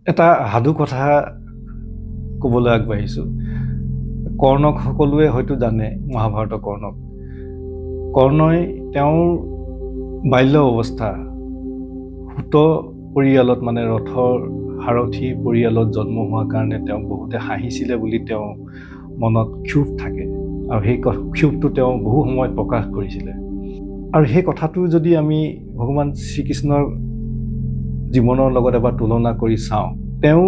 এটা সাধু কথা ক'বলৈ আগবাঢ়িছোঁ। কৰ্ণক সকলোৱে হয়তো জানে, মহাভাৰতৰ কৰ্ণক। কৰ্ণই তেওঁৰ বাল্য অৱস্থা সূত পৰিয়ালত, মানে ৰথৰ সাৰথি পৰিয়ালত জন্ম হোৱাৰ কাৰণে তেওঁক বহুতে হাঁহিছিলে বুলি তেওঁ মনত ক্ষোভ থাকে, আৰু সেই ক্ষোভটো তেওঁ বহু সময়ত প্ৰকাশ কৰিছিলে। আৰু সেই কথাটো যদি আমি ভগৱান শ্ৰীকৃষ্ণৰ জীৱনৰ লগত এবাৰ তুলনা কৰি চাওঁ, তেওঁ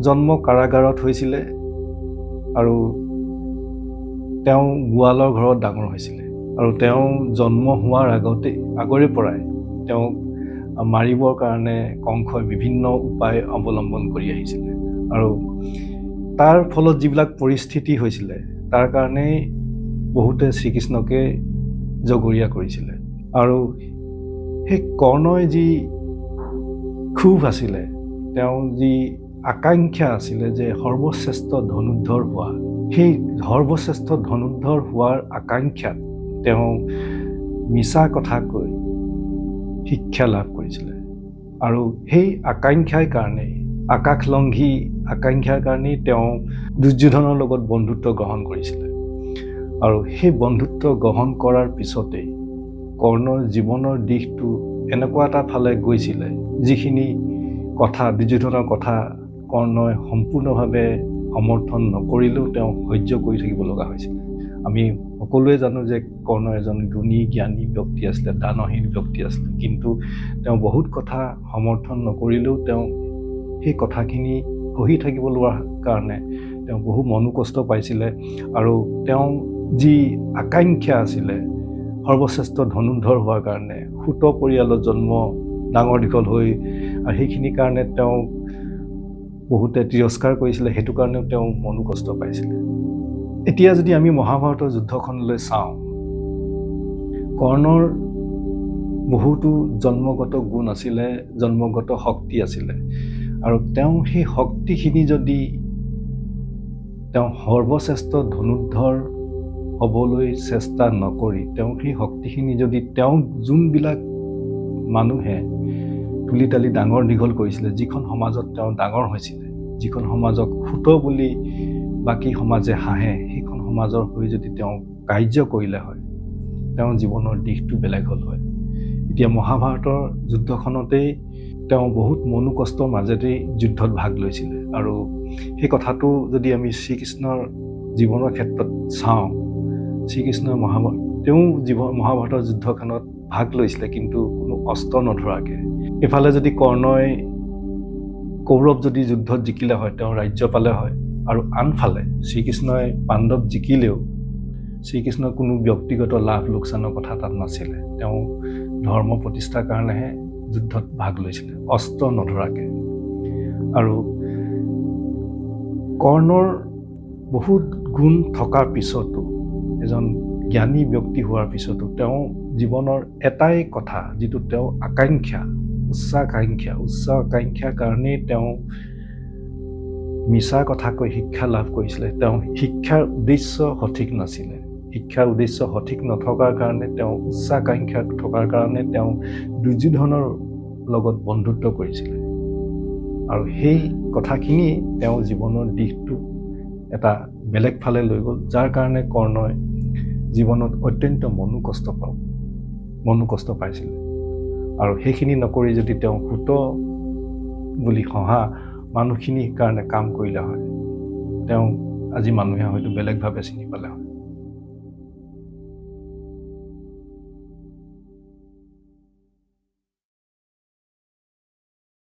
জন্ম কাৰাগাৰত হৈছিলে আৰু তেওঁ গোৱালৰ ঘৰত ডাঙৰ হৈছিলে, আৰু তেওঁ জন্ম হোৱাৰ আগৰে পৰাই তেওঁক মাৰিবৰ কাৰণে কংসই বিভিন্ন উপায় অৱলম্বন কৰি আহিছিলে, আৰু তাৰ ফলত যিবিলাক পৰিস্থিতি হৈছিলে তাৰ কাৰণেই বহুতে শ্ৰীকৃষ্ণকে জগৰীয়া কৰিছিলে। আৰু সেই কৰ্ণই যি ক্ষোভ আছিলে, তেওঁ যি আকাংক্ষা আছিলে যে সৰ্বশ্ৰেষ্ঠ ধনুৰ্ধৰ হোৱা, সেই সৰ্বশ্ৰেষ্ঠ ধনুৰ্ধৰ হোৱাৰ আকাংক্ষাত তেওঁ মিছা কথা কৈ শিক্ষা লাভ কৰিছিলে, আৰু সেই আকাংক্ষাৰ কাৰণেই আকাশলংঘী আকাংক্ষাৰ কাৰণেই তেওঁ দুৰ্যোধনৰ লগত বন্ধুত্ব গ্ৰহণ কৰিছিলে। আৰু সেই বন্ধুত্ব গ্ৰহণ কৰাৰ পিছতেই কৰ্ণৰ জীৱনৰ দিশটো এনেকুৱা এটা ফালে গৈছিলে, যিখিনি কথা দুৰ্যোধনৰ কথা কৰ্ণই সম্পূৰ্ণভাৱে সমৰ্থন নকৰিলেও তেওঁ সহ্য কৰি থাকিব লগা হৈছিলে। আমি সকলোৱে জানো যে কৰ্ণ এজন গুণী জ্ঞানী ব্যক্তি আছিলে, দানশীল ব্যক্তি আছিলে, কিন্তু তেওঁ বহুত কথা সমৰ্থন নকৰিলেও তেওঁ সেই কথাখিনি সহি থাকিব লোৱাৰ কাৰণে তেওঁ বহু মনোকষ্ট পাইছিলে। আৰু তেওঁ যি আকাংক্ষা আছিলে সৰ্বশ্ৰেষ্ঠ ধনুৰ্ধৰ হোৱাৰ কাৰণে, সূত পৰিয়ালত জন্ম ডাঙৰ দীঘল হৈ, আৰু সেইখিনিৰ কাৰণে তেওঁ বহুতে তিৰস্কাৰ কৰিছিলে, সেইটো কাৰণেও তেওঁ মনোকষ্ট পাইছিলে। এতিয়া যদি আমি মহাভাৰতৰ যুদ্ধখনলৈ চাওঁ, কৰ্ণৰ বহুতো জন্মগত গুণ আছিলে, জন্মগত শক্তি আছিলে, আৰু তেওঁ সেই শক্তিখিনি যদি তেওঁ সৰ্বশ্ৰেষ্ঠ ধনুৰ্ধৰ হ'বলৈ চেষ্টা নকৰি, তেওঁ সেই শক্তিখিনি যদি তেওঁক যোনবিলাক মানুহে তুলি তালি ডাঙৰ দীঘল কৰিছিলে, যিখন সমাজত তেওঁ ডাঙৰ হৈছিলে, যিখন সমাজক সূত বুলি বাকী সমাজে হাঁহে, সেইখন সমাজৰ হৈ যদি তেওঁ কাৰ্য কৰিলে হয়, তেওঁৰ জীৱনৰ দিশটো বেলেগ হ'ল হয়। এতিয়া মহাভাৰতৰ যুদ্ধখনতেই তেওঁ বহুত মনোকষ্টৰ মাজেতেই যুদ্ধত ভাগ লৈছিলে, আৰু সেই কথাটো যদি আমি শ্ৰীকৃষ্ণৰ জীৱনৰ ক্ষেত্ৰত চাওঁ, শ্ৰীকৃষ্ণই তেওঁ মহাভাৰতৰ যুদ্ধখনত ভাগ লৈছিলে, কিন্তু কোনো অস্ত্ৰ নধৰাকৈ। এফালে যদি কৰ্ণই কৌৰৱ যদি যুদ্ধত জিকিলে হয়, তেওঁ ৰাজ্য পালে হয়, আৰু আনফালে শ্ৰীকৃষ্ণই পাণ্ডৱ জিকিলেও শ্ৰীকৃষ্ণৰ কোনো ব্যক্তিগত লাভ লোকচানৰ কথা তাত নাছিলে। তেওঁ ধৰ্ম প্ৰতিষ্ঠাৰ কাৰণেহে যুদ্ধত ভাগ লৈছিলে, অস্ত্ৰ নধৰাকৈ। আৰু কৰ্ণৰ বহুত গুণ থকাৰ পিছতো, এজন জ্ঞানী ব্যক্তি হোৱাৰ পিছতো তেওঁ জীৱনৰ এটাই কথা, যিটো তেওঁ আকাংক্ষা, উচ্চ আকাংক্ষাৰ কাৰণেই তেওঁ মিছা কথা কৈ শিক্ষা লাভ কৰিছিলে। তেওঁ শিক্ষাৰ উদ্দেশ্য সঠিক নাছিলে, শিক্ষাৰ উদ্দেশ্য সঠিক নথকাৰ কাৰণে, তেওঁ উচ্চ আকাংক্ষা থকাৰ কাৰণে তেওঁ দুৰ্যোধনৰ লগত বন্ধুত্ব কৰিছিলে, আৰু সেই কথাখিনি তেওঁ জীৱনৰ দিশটো এটা বেলেগ ফালে লৈ গ'ল, যাৰ কাৰণে কৰ্ণই জীৱনত অত্যন্ত মনোকষ্ট পাইছিলে। আৰু সেইখিনি নকৰি যদি তেওঁ সূত বুলি হহা মানুহখিনিৰ কাৰণে কাম কৰিলে হয়, তেওঁ আজি মানুহে হয়তো বেলেগভাৱে চিনি পালে হয়।